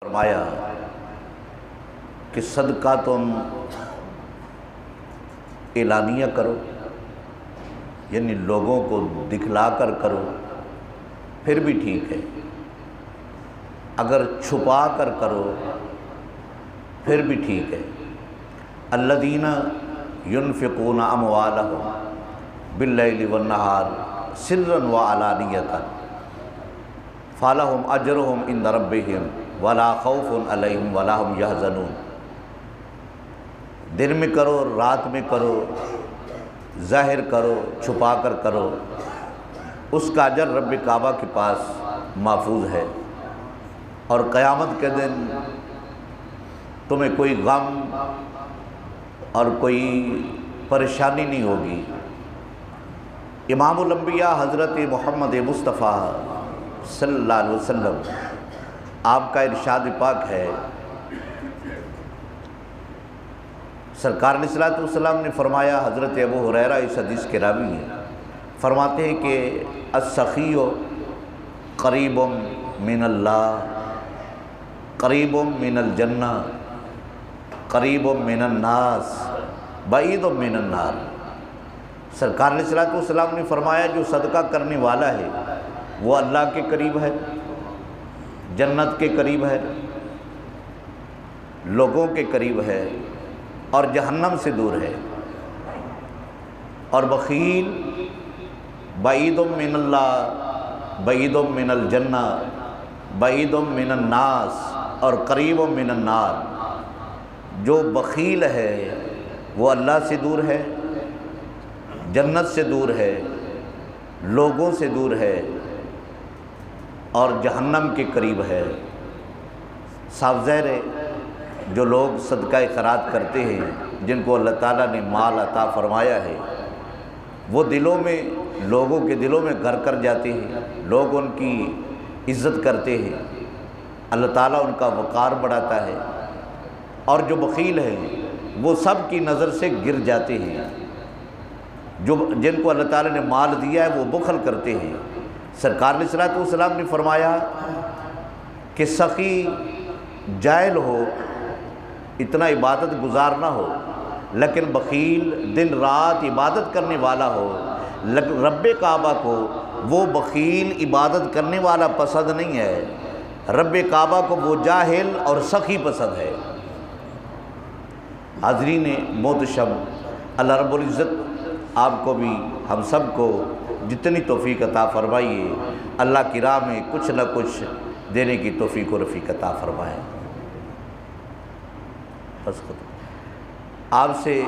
فرمایا کہ صدقہ تم اعلانیہ کرو، یعنی لوگوں کو دکھلا کر کرو پھر بھی ٹھیک ہے، اگر چھپا کر کرو پھر بھی ٹھیک ہے۔ الذین ينفقون اموالهم باللیل والنہار سرا وعلانیۃ فلہم اجرہم عند ربہم ولا خوف علیہم ولا ہم یحزنون۔ دن میں کرو، رات میں کرو، ظاہر کرو، چھپا کر کرو، اس کا اجر رب کعبہ کے پاس محفوظ ہے، اور قیامت کے دن تمہیں کوئی غم اور کوئی پریشانی نہیں ہوگی۔ امام الانبیاء حضرت محمد مصطفیٰ صلی اللہ علیہ وسلم آپ کا ارشاد پاک ہے، سرکار علیہ الصلوۃ والسلام نے فرمایا، حضرت ابو ہریرہ اس حدیث کے راوی ہیں، فرماتے ہیں کہ السخی قریب من اللہ، قریب من الجنہ، قریب من الناس، بعید من النار۔ سرکار علیہ الصلوۃ والسلام نے فرمایا جو صدقہ کرنے والا ہے وہ اللہ کے قریب ہے، جنت کے قریب ہے، لوگوں کے قریب ہے، اور جہنم سے دور ہے۔ اور بخیل بعید من اللہ، بعید من الجنہ، بعید من الناس، اور قریب من النار۔ جو بخیل ہے وہ اللہ سے دور ہے، جنت سے دور ہے، لوگوں سے دور ہے، اور جہنم کے قریب ہے۔ صاف ظاہر ہے جو لوگ صدقہ خیرات کرتے ہیں، جن کو اللہ تعالیٰ نے مال عطا فرمایا ہے، وہ دلوں میں، لوگوں کے دلوں میں گھر کر جاتے ہیں، لوگ ان کی عزت کرتے ہیں، اللہ تعالیٰ ان کا وقار بڑھاتا ہے۔ اور جو بخیل ہیں وہ سب کی نظر سے گر جاتے ہیں۔ جن کو اللہ تعالیٰ نے مال دیا ہے وہ بخل کرتے ہیں۔ سرکار علیہ الصلوۃ والسلام نے فرمایا کہ سخی جاہل ہو، اتنا عبادت گزار نہ ہو، لیکن بخیل دن رات عبادت کرنے والا ہو، رب کعبہ کو وہ بخیل عبادت کرنے والا پسند نہیں ہے، رب کعبہ کو وہ جاہل اور سخی پسند ہے۔ حاضرین محتشم، اللہ رب العزت آپ کو بھی ہم سب کو جتنی توفیق عطا فرمائیے، اللہ کی راہ میں کچھ نہ کچھ دینے کی توفیق و رفیق عطا فرمائے۔ بس آپ سے